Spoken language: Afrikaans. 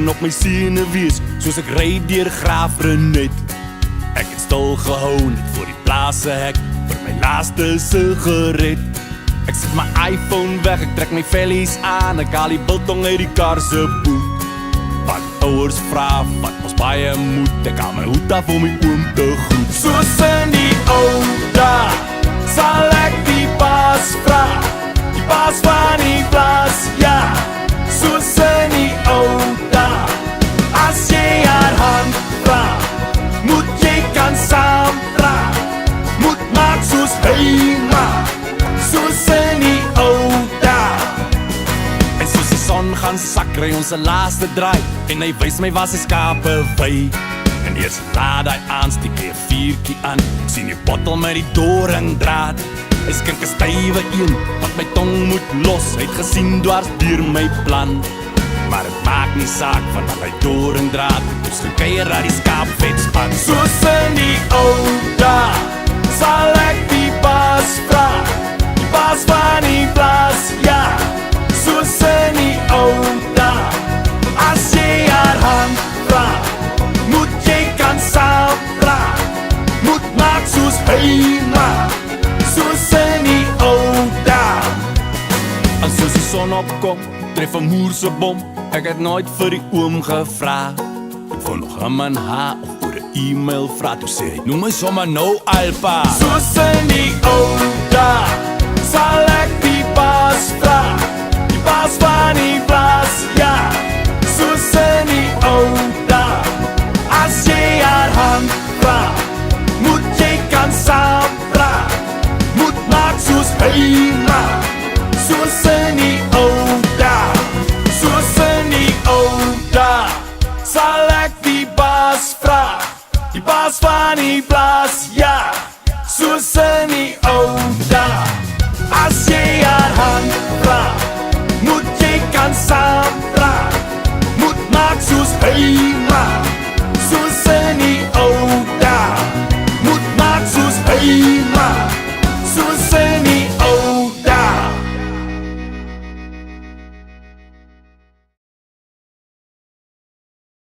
kan op my sene wees, soos ek ry deur Graafrenet. Ek het stil gehou net voor die plaashek, vir my laaste sigaret. Ek sit my iPhone weg, ek trek my vellies aan, ek haal die biltong uit die kar se boot. Wat ouers vra, wat ons baie moet, ek haal my hoed af om my oom te groet. Soos in die ou dae, sal ek die baas vra, die baas van die plaas, ja. Soos in die ou dae, as jy haar hand vra, moet jy kan saamdra, moet maak soos hy maak, soos in die ou dae. En soos die son gaan sak, kry ons 'n laaste draai, en hy wys my waar sy skape wy. En eers laat hy aan, steek hy 'n vuurtjie aan, ek sien die bottel met die doringdraad. Hy skink 'n stywe een, wat my tong moet los, hy het gesien dwars deur my plan. Maar het maak nie saak, van al hy doringdraad, ons gekeier aan die skaapvetspan. Soos in die ou dae, sal ek die baas vra, die baas van die plaas, ja. Soos in die ou dae, as jy haar hand vra, moet jy kan saamdra, moet maak soos hy maak, soos in die ou dae. En soos die son opkom, tref 'n moerse bom, ek het nooit vir die oom gevra. Ek wou nog hom en haar of oor 'n e-mail vra, toe sê hy, noem my sommer nou Alpa. Soos in die ou dae, sal ek die baas vra, die baas van die plaas, ja. Soos in die ou dae, as jy haar hand vra, moet jy kan saamdra, moet maak soos hy maak, soos in die ou dae. Soos in die ou dae, sal ek die baas vra, die baas van die plaas, ja. Soos in die ou dae, as jy